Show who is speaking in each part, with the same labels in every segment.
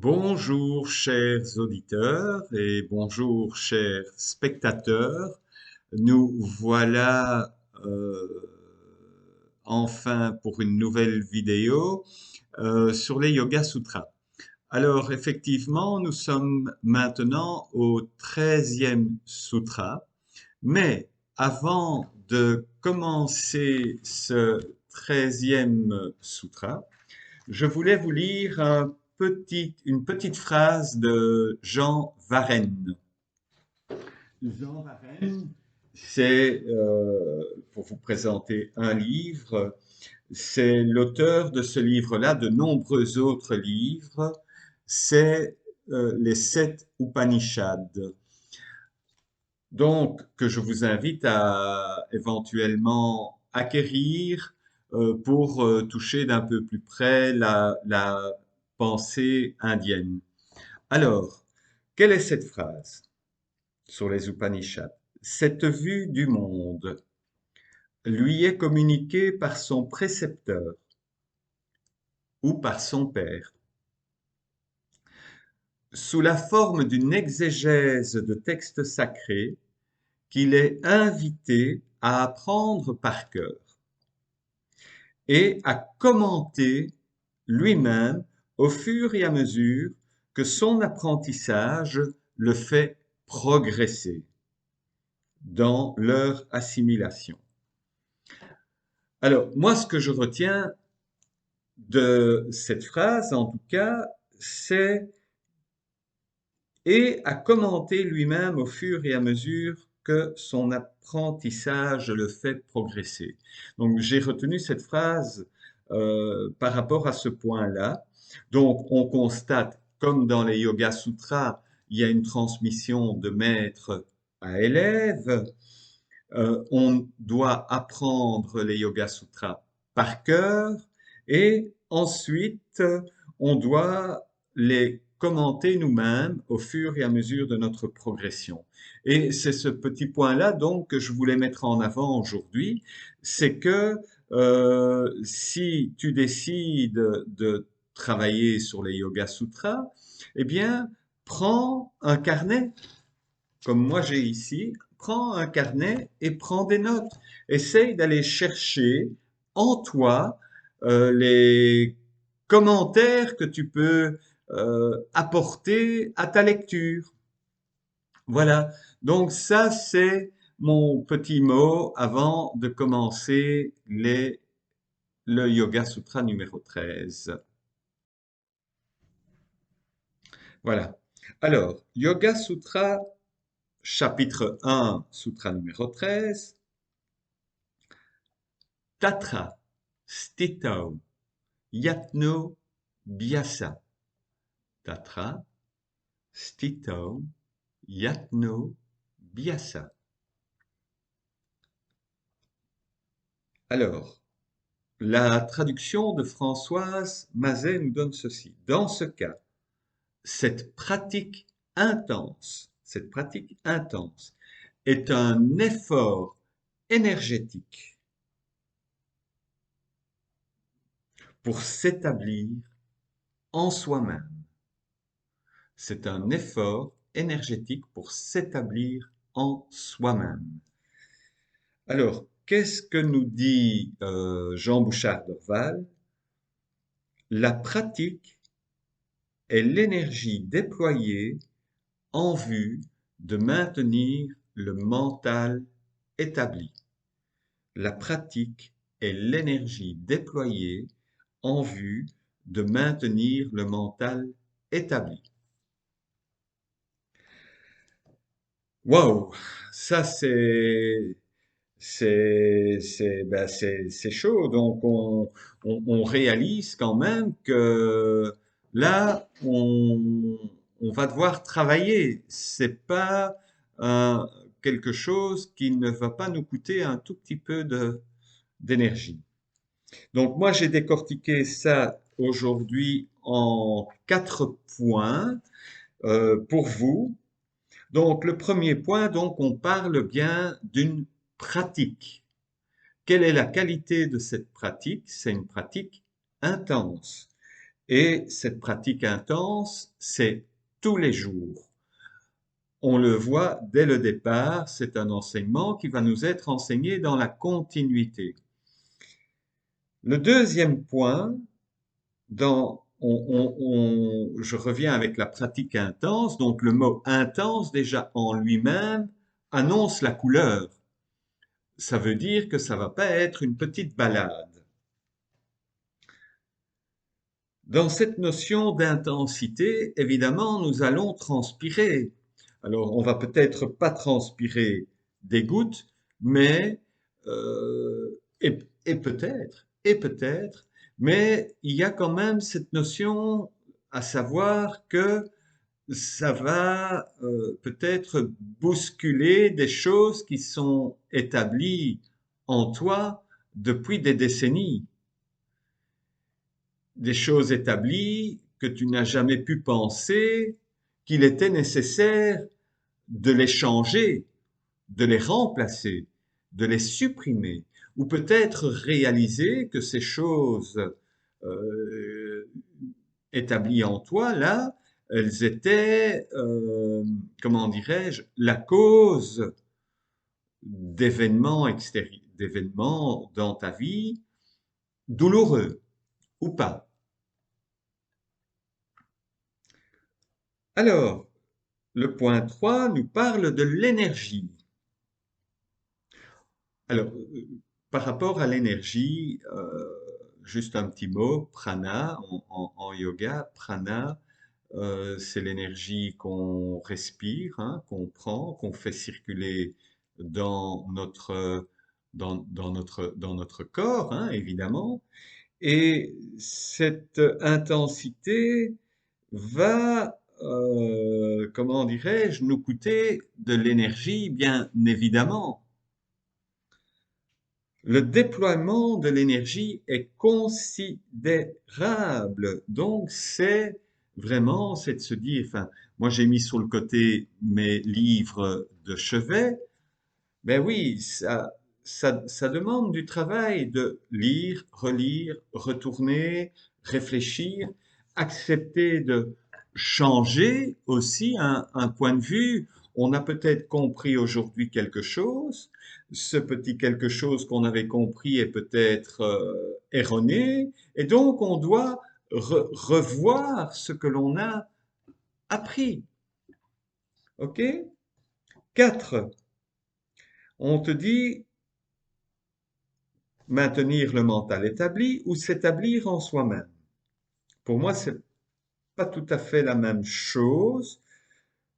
Speaker 1: Bonjour chers auditeurs et bonjour chers spectateurs. Nous voilà enfin pour une nouvelle vidéo sur les Yoga Sutras. Alors effectivement, nous sommes maintenant au 13e sutra, mais avant de commencer ce 13e sutra, je voulais vous lire une petite phrase de Jean Varenne. Jean Varenne, c'est, pour vous présenter un livre, c'est l'auteur de ce livre-là, de nombreux autres livres, c'est les 7 Upanishads. Donc, que je vous invite à éventuellement acquérir pour toucher d'un peu plus près la pensée indienne. Alors, quelle est cette phrase sur les Upanishads? Cette vue du monde lui est communiquée par son précepteur ou par son père, sous la forme d'une exégèse de textes sacrés qu'il est invité à apprendre par cœur et à commenter lui-même au fur et à mesure que son apprentissage le fait progresser dans leur assimilation. Alors, moi, ce que je retiens de cette phrase, en tout cas, c'est et à commenter lui-même au fur et à mesure que son apprentissage le fait progresser. Donc, j'ai retenu cette phrase par rapport à ce point-là. Donc, on constate, comme dans les Yoga Sutras, il y a une transmission de maître à élève. On doit apprendre les Yoga Sutras par cœur et ensuite, on doit les commenter nous-mêmes au fur et à mesure de notre progression. Et c'est ce petit point-là donc que je voulais mettre en avant aujourd'hui, c'est que si tu décides de travailler sur les Yoga Sutras, eh bien, prends un carnet comme moi j'ai ici, prends un carnet et prends des notes. Essaye d'aller chercher en toi les commentaires que tu peux apporter à ta lecture. Voilà. Donc ça, c'est mon petit mot avant de commencer le Yoga Sutra numéro 13. Voilà. Alors, Yoga Sutra chapitre 1, sutra numéro 13. Tatra stitau yatno biasa. Tatra stitau yatno biasa. Alors, la traduction de Françoise Mazet nous donne ceci. Dans ce cas, cette pratique intense est un effort énergétique pour s'établir en soi-même. C'est un effort énergétique pour s'établir en soi-même. Alors, qu'est-ce que nous dit Jean Bouchard d'Orval? La pratique est l'énergie déployée en vue de maintenir le mental établi. La pratique est l'énergie déployée en vue de maintenir le mental établi. Waouh, ça c'est chaud. Donc on réalise quand même que là on va devoir travailler. C'est pas quelque chose qui ne va pas nous coûter un tout petit peu d'énergie. Donc moi j'ai décortiqué ça aujourd'hui en 4 points pour vous. Donc, le premier point, donc, on parle bien d'une pratique. Quelle est la qualité de cette pratique? C'est une pratique intense. Et cette pratique intense, c'est tous les jours. On le voit dès le départ, c'est un enseignement qui va nous être enseigné dans la continuité. Le deuxième point, je reviens avec la pratique intense, donc le mot intense déjà en lui-même annonce la couleur. Ça veut dire que ça va pas être une petite balade. Dans cette notion d'intensité, évidemment, nous allons transpirer. Alors, on va peut-être pas transpirer des gouttes, mais peut-être, mais il y a quand même cette notion à savoir que ça va peut-être bousculer des choses qui sont établies en toi depuis des décennies, des choses établies que tu n'as jamais pu penser qu'il était nécessaire de les changer, de les remplacer, de les supprimer, ou peut-être réaliser que ces choses euh, établies en toi, là, elles étaient, comment dirais-je, la cause d'événements extérieurs, d'événements dans ta vie douloureux ou pas. Alors, le point 3 nous parle de l'énergie. Alors, par rapport à l'énergie, juste un petit mot, prana, en yoga, prana, c'est l'énergie qu'on respire, hein, qu'on prend, qu'on fait circuler dans dans notre corps, hein, évidemment. Et cette intensité va, comment dirais-je, nous coûter de l'énergie, bien évidemment. Le déploiement de l'énergie est considérable. Donc, c'est de se dire, enfin, moi j'ai mis sur le côté mes livres de chevet. Ben oui, ça demande du travail de lire, relire, retourner, réfléchir, accepter de changer aussi un point de vue. On a peut-être compris aujourd'hui quelque chose. Ce petit quelque chose qu'on avait compris est peut-être erroné. Et donc, on doit revoir ce que l'on a appris. OK? 4. On te dit maintenir le mental établi ou s'établir en soi-même. Pour moi, c'est pas tout à fait la même chose,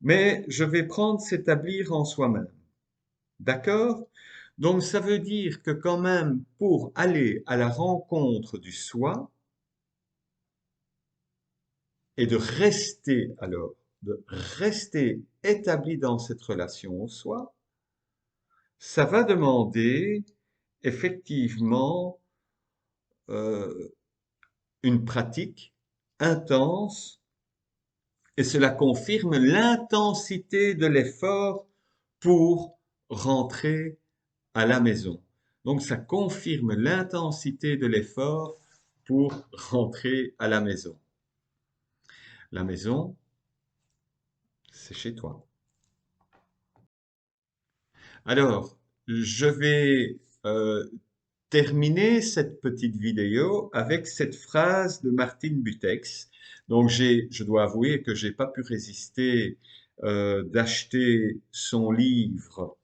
Speaker 1: mais je vais prendre s'établir en soi-même. D'accord? Donc, ça veut dire que quand même, pour aller à la rencontre du soi et de rester établi dans cette relation au soi, ça va demander effectivement euh, une pratique intense et cela confirme l'intensité de l'effort pour rentrer à la maison. Donc ça confirme l'intensité de l'effort pour rentrer à la maison. La maison, c'est chez toi. Alors, je vais terminer cette petite vidéo avec cette phrase de Martine Butex. Donc, je dois avouer que j'ai pas pu résister d'acheter son livre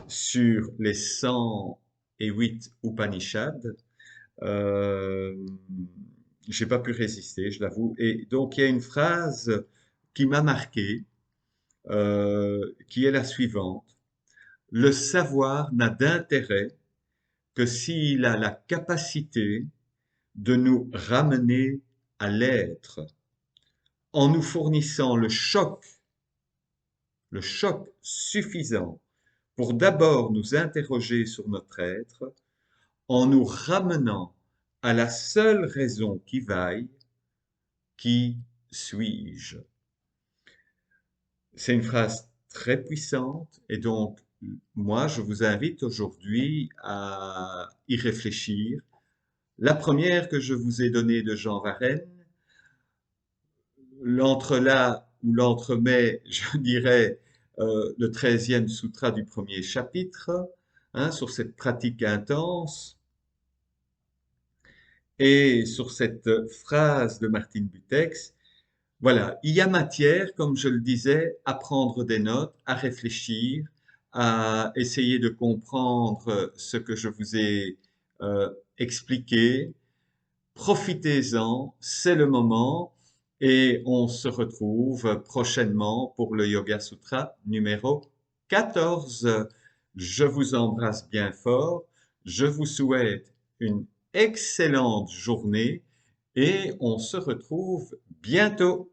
Speaker 1: sur les 108 Upanishads. Euh, j'ai pas pu résister, je l'avoue. Et donc, il y a une phrase qui m'a marqué, qui est la suivante. Le savoir n'a d'intérêt que s'il a la capacité de nous ramener à l'être, en nous fournissant le choc suffisant pour d'abord nous interroger sur notre être, en nous ramenant à la seule raison qui vaille, qui suis-je? C'est une phrase très puissante et donc moi je vous invite aujourd'hui à y réfléchir, La première que je vous ai donnée de Jean Varenne, l'entrelac ou l'entremets, je dirais, le 13e sutra du premier chapitre, hein, sur cette pratique intense, et sur cette phrase de Martine Butex. Voilà, il y a matière, comme je le disais, à prendre des notes, à réfléchir, à essayer de comprendre ce que je vous ai expliqué. Profitez-en, c'est le moment, et on se retrouve prochainement pour le Yoga Sutra numéro 14. Je vous embrasse bien fort, je vous souhaite une excellente journée et on se retrouve bientôt.